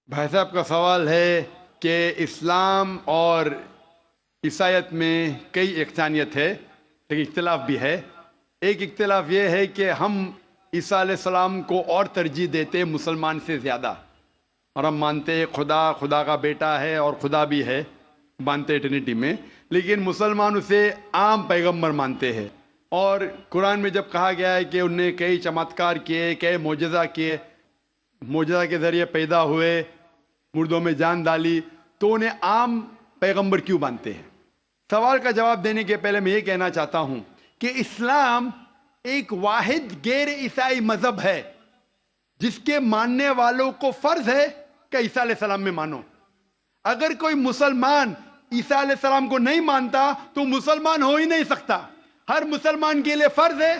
بھائی صاحب کا سوال ہے کہ اسلام اور عیسائیت میں کئی یکسانیت ہے لیکن اختلاف بھی ہے۔ ایک اختلاف یہ ہے کہ ہم عیسیٰ علیہ السلام کو اور ترجیح دیتے ہیں مسلمان سے زیادہ، اور ہم مانتے ہیں خدا کا بیٹا ہے اور خدا بھی ہے، مانتے ہیں ٹرینٹی میں، لیکن مسلمان اسے عام پیغمبر مانتے ہیں۔ اور قرآن میں جب کہا گیا ہے کہ انہوں نے کئی چمتکار کیے، کئی معجزہ کیے، معجزہ کے ذریعے پیدا ہوئے، مردوں میں جان ڈالی، تو انہیں عام پیغمبر کیوں مانتے ہیں؟ سوال کا جواب دینے کے پہلے میں یہ کہنا چاہتا ہوں کہ اسلام ایک واحد غیر عیسائی مذہب ہے جس کے ماننے والوں کو فرض ہے کہ عیسیٰ علیہ السلام میں مانو۔ اگر کوئی مسلمان عیسیٰ علیہ السلام کو نہیں مانتا تو مسلمان ہو ہی نہیں سکتا۔ ہر مسلمان کے لیے فرض ہے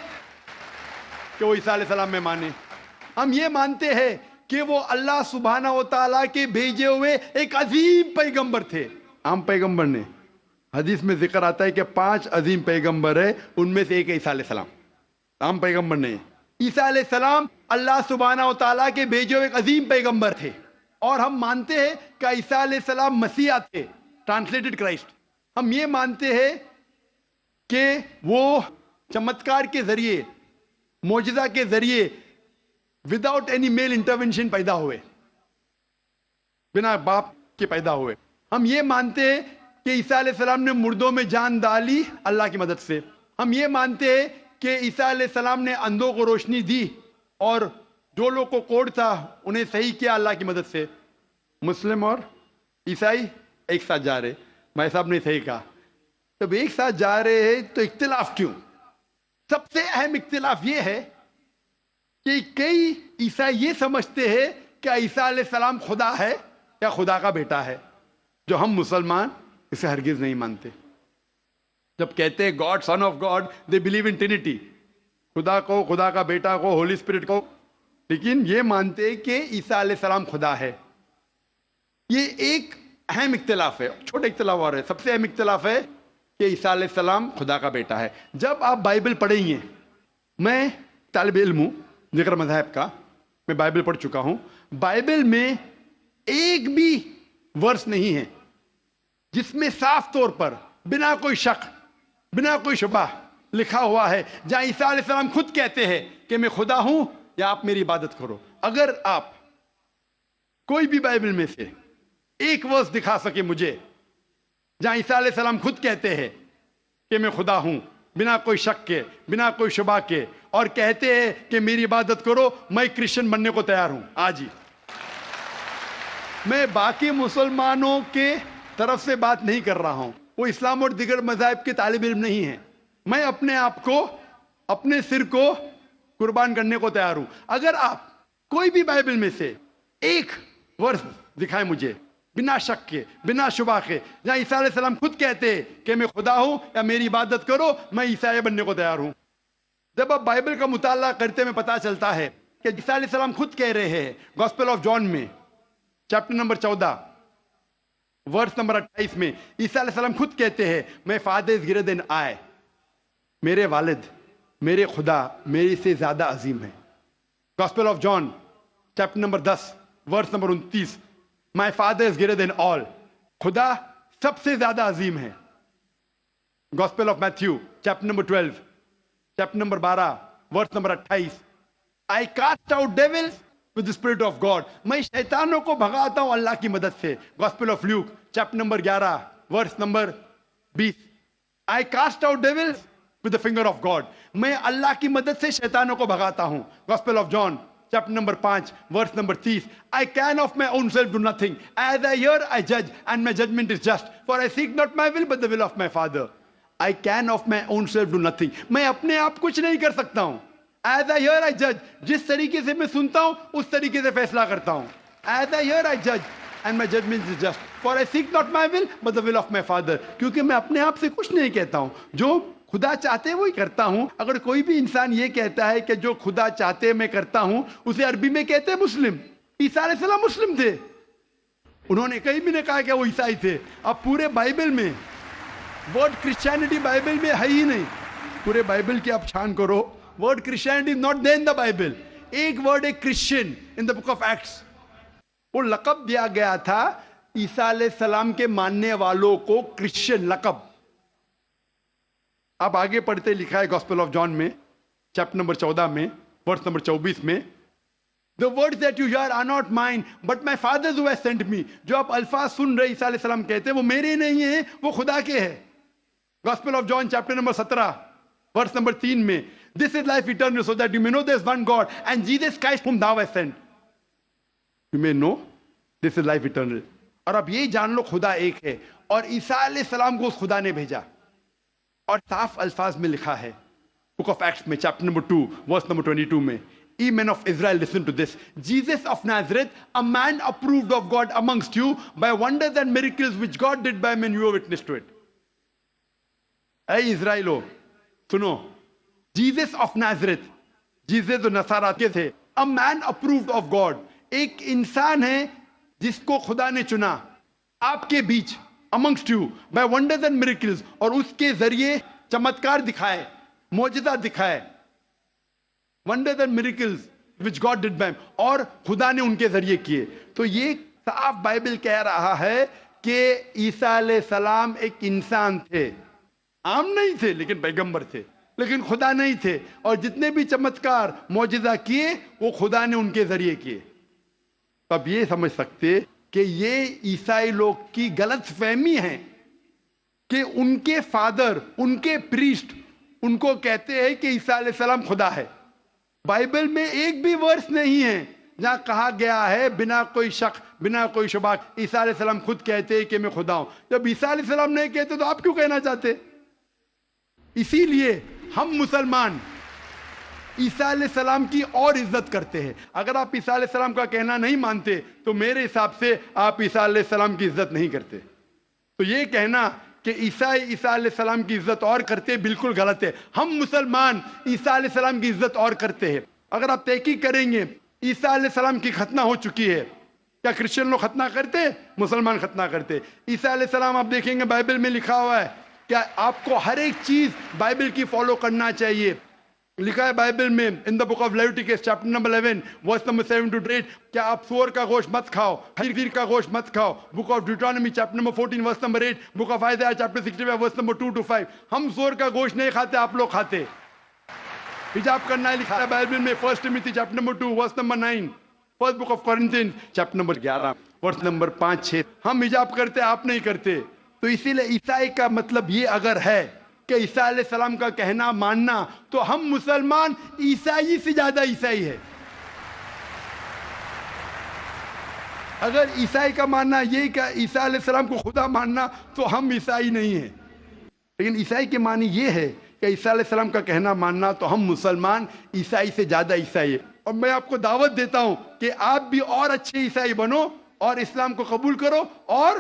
کہ وہ عیسیٰ علیہ السلام میں مانے۔ ہم یہ مانتے ہیں کہ وہ اللہ سبحانہ و تعالیٰ کے بھیجے ہوئے ایک عظیم پیغمبر تھے۔ عام پیغمبر نے، حدیث میں ذکر آتا ہے کہ 5 عظیم پیغمبر ہیں، ان میں سے ایک ہے عیسیٰ علیہ السلام، عام پیغمبر نہیں۔ عیسیٰ علیہ السلام اللہ سبحانہ و تعالیٰ کے بھیجے ہوئے ایک عظیم پیغمبر تھے، اور ہم مانتے ہیں کہ عیسیٰ علیہ السلام مسیح تھے، ٹرانسلیٹڈ کرائسٹ۔ ہم یہ مانتے ہیں کہ وہ چمتکار کے ذریعے، معجزہ کے ذریعے، وداؤٹ اینی میل انٹرونشن پیدا ہوئے، بنا باپ کے پیدا ہوئے۔ ہم یہ مانتے ہیں کہ عیسیٰ علیہ السلام نے مردوں میں جان ڈالی اللہ کی مدد سے۔ ہم یہ مانتے ہیں کہ عیسیٰ علیہ السلام نے اندھوں کو روشنی دی، اور جو لوگ کو کوڑ تھا انہیں صحیح کیا اللہ کی مدد سے۔ مسلم اور عیسائی ایک ساتھ جا رہے، بھائی صاحب نے صحیح کہا۔ جب ایک ساتھ جا رہے ہیں تو اختلاف کیوں؟ سب سے اہم اختلاف یہ ہے کہ کئی عیسائی یہ سمجھتے ہیں کہ عیسیٰ علیہ السلام خدا ہے یا خدا کا بیٹا ہے، جو ہم مسلمان اسے ہرگز نہیں مانتے۔ جب کہتے ہیں God, son of God, they believe in Trinity, خدا کو، خدا کا بیٹا کو، ہولی اسپرٹ کو، لیکن یہ مانتے ہیں کہ عیسیٰ علیہ السلام خدا ہے۔ یہ ایک اہم اختلاف ہے۔ چھوٹے اختلاف اور ہے، سب سے اہم اختلاف ہے کہ عیسیٰ علیہ السلام خدا کا بیٹا ہے۔ جب آپ بائبل پڑھیں گے، میں طالب علم ہوں ذکر مذاہب کا، میں بائبل پڑھ چکا ہوں، بائبل میں ایک بھی ورس نہیں ہے جس میں صاف طور پر بنا کوئی شک، بنا کوئی شبہ لکھا ہوا ہے جہاں عیسیٰ علیہ السلام خود کہتے ہیں کہ میں خدا ہوں یا آپ میری عبادت کرو۔ اگر آپ کوئی بھی بائبل میں سے ایک ورس دکھا سکے مجھے جہاں عیسیٰ علیہ السلام خود کہتے ہیں کہ میں خدا ہوں، بنا کوئی شک کے، بنا کوئی شبہ کے، اور کہتے ہیں کہ میری عبادت کرو، میں کرسچن بننے کو تیار ہوں آج ہی۔ میں باقی مسلمانوں کے طرف سے بات نہیں کر رہا ہوں، وہ اسلام اور دیگر مذاہب کے طالب علم نہیں ہیں۔ میں اپنے آپ کو، اپنے سر کو قربان کرنے کو تیار ہوں۔ اگر آپ کوئی بھی بائبل میں سے ایک ورس دکھائیں مجھے بنا شک کے، بنا شبہ کے، جہاں عیسیٰ علیہ السلام خود کہتے ہیں کہ میں خدا ہوں یا میری عبادت کرو، میں عیسائی بننے کو تیار ہوں۔ جب آپ بائبل کا مطالعہ کرتے میں پتا چلتا ہے کہ عیسیٰ علیہ السلام خود کہہ رہے ہیں گاسپل آف جان میں چیپٹر نمبر 14 ورس نمبر 28 میں، عیسیٰ علیہ السلام خود کہتے ہیں میں فادر از گریٹر دین آئی، میرے والد، میرے خدا میرے سے زیادہ عظیم ہے۔ Gospel of John chapter number 10 verse number 29، my father is greater than all, خدا سب سے زیادہ عظیم ہے۔ Gospel of Matthew chapter number 12 chapter number 12 verse number 28، I cast out devils with the spirit of God، میں شیطانوں کو بھگاتا ہوں اللہ کی مدد سے۔ Gospel of Luke chapter number 11 verse number 20، I cast out devils with the finger of God، میں اللہ کی مدد سے شیطانوں کو بھگاتا ہوں۔ Gospel of John chapter number 5 verse number 30، I can of my own self do nothing، as I hear I judge and my judgment is just، for I seek not my will but the will of my Father۔ I can of my own self do nothing، میں اپنے آپ کچھ نہیں کر سکتا ہوں۔ As I hear I judge، جس طریقے سے میں سنتا ہوں اس طریقے سے فیصلہ کرتا ہوں۔ As I hear I judge and my judgment is just، for I seek not my will but the will of my Father، کیونکہ میں اپنے آپ سے کچھ نہیں کہتا ہوں، جو خدا چاہتے وہی کرتا ہوں۔ اگر کوئی بھی انسان یہ کہتا ہے کہ جو خدا چاہتے میں کرتا ہوں، اسے عربی میں کہتے ہیں مسلم۔ عیسیٰ علیہ السلام مسلم تھے، انہوں نے کہیں بھی نہیں کہا کہ وہ عیسائی تھے۔ اب پورے بائبل میں ورڈ کرسچینٹی بائبل میں ہے ہی نہیں، پورے بائبل کی آپ چھان کرو، word Christianity is not there in the Bible. ایک ورڈ ہے Christian in the book of acts, وہ لقب دیا گیا تھا عیسیٰ علیہ السلام کے ماننے والوں کو، کرسچن لقب. آپ آگے پڑھتے لکھا ہے گاسپل آف جان میں چیپٹر نمبر 14 میں ورس نمبر 24 میں، The words that you hear are not mine, but my Father who has sent me. جو آپ الفاظ سن رہے عیسیٰ علیہ السلام کہتے ہیں وہ میرے نہیں ہیں، وہ خدا کے ہیں. Gospel of John chapter number 17 verse number 3 میں، This is life eternal, so that you may know there is one God and Jesus Christ whom thou hast sent. You may know this is life eternal. اور اب یہ جان لو خدا ایک ہے، اور عیسیٰ علیہ السلام کو اس خدا نے بھیجا. اور صاف الفاظ میں لکھا ہے بک آف ایکٹس میں چیپٹر نمبر 2 ورس نمبر 22 میں، Ye men of Israel, listen to this. Jesus of Nazareth, a man approved of God amongst you by wonders and miracles which God did by men, you are witness to it. اے اسرائیلو سنو، Jesus of نازرت، Jesus جو نصارہ کے تھے، a man approved of God، ایک انسان ہے جس کو خدا نے چنا آپ کے بیچ، amongst you by wonders and miracles، اور اس کے ذریعے چمتکار دکھائے، معجزہ دکھائے. Wonders and miracles which God did by him، اور خدا نے ان کے ذریعے کیے. تو یہ صاف بائبل کہہ رہا ہے کہ عیسیٰ علیہ السلام ایک انسان تھے، عام نہیں تھے لیکن پیغمبر تھے، لیکن خدا نہیں تھے، اور جتنے بھی چمتکار معجزہ کیے وہ خدا نے ان کے ذریعے کیے. اب یہ سمجھ سکتے کہ یہ عیسائی لوگ کی غلط فہمی ہے کہ ان کے فادر، ان کے پریسٹ ان کو کہتے ہیں کہ عیسیٰ علیہ السلام خدا ہے. بائبل میں ایک بھی ورس نہیں ہے جہاں کہا گیا ہے بنا کوئی شک، بنا کوئی شبہ، عیسیٰ علیہ السلام خود کہتے ہیں کہ میں خدا ہوں. جب عیسیٰ علیہ السلام نہیں کہتے تو آپ کیوں کہنا چاہتے؟ اسی لیے ہم مسلمان عیسیٰ علیہ السلام کی اور عزت کرتے ہیں. اگر آپ عیسیٰ علیہ السلام کا کہنا نہیں مانتے تو میرے حساب سے آپ عیسیٰ علیہ السلام کی عزت نہیں کرتے. تو یہ کہنا کہ عیسیٰ علیہ السلام کی عزت اور کرتے بالکل غلط ہے. ہم مسلمان عیسیٰ علیہ السلام کی عزت اور کرتے ہیں. اگر آپ تحقیق کریں گے عیسیٰ علیہ السلام کی ختنہ ہو چکی ہے. کیا کرسچن لوگ ختنہ کرتے؟ مسلمان ختنہ کرتے. عیسیٰ علیہ السلام آپ دیکھیں گے بائبل میں لکھا ہوا ہے کہ آپ کو ہر ایک چیز بائبل کی فالو کرنا چاہیے. لکھا ہے بائبل میں in the book of Leviticus chapter number 11 verse number 7 to 8 کہ آپ سور کا گوشت مت کھاؤ، خنزیر کا گوشت مت کھاؤ. Book of Deuteronomy chapter number 14 verse number 8، book of Isaiah chapter 65 verse number 2 to 5. ہم سور کا گوشت نہیں کھاتے، آپ لوگ کھاتے. حجاب کرنا ہے لکھا ہے بائبل میں 1 Timothy chapter number 2 verse number 9، first book of Corinthians chapter number 11 verse number 5-6. ہم حجاب کرتے، آپ نہیں کرتے. تو اسی لیے عیسائی کا مطلب یہ اگر ہے کہ عیسیٰ علیہ السلام کا کہنا ماننا، تو ہم مسلمان عیسائی سے زیادہ عیسائی ہے. اگر عیسائی کا ماننا یہ کہ عیسیٰ علیہ السلام کو خدا ماننا تو ہم عیسائی نہیں ہیں. لیکن عیسائی کے معنی یہ ہے کہ عیسیٰ علیہ السلام کا کہنا ماننا تو ہم مسلمان عیسائی سے زیادہ عیسائی ہے. اور میں آپ کو دعوت دیتا ہوں کہ آپ بھی اور اچھے عیسائی بنو اور اسلام کو قبول کرو اور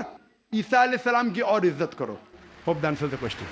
عیسیٰ علیہ السلام کی اور عزت کرو. Hope that answers the question.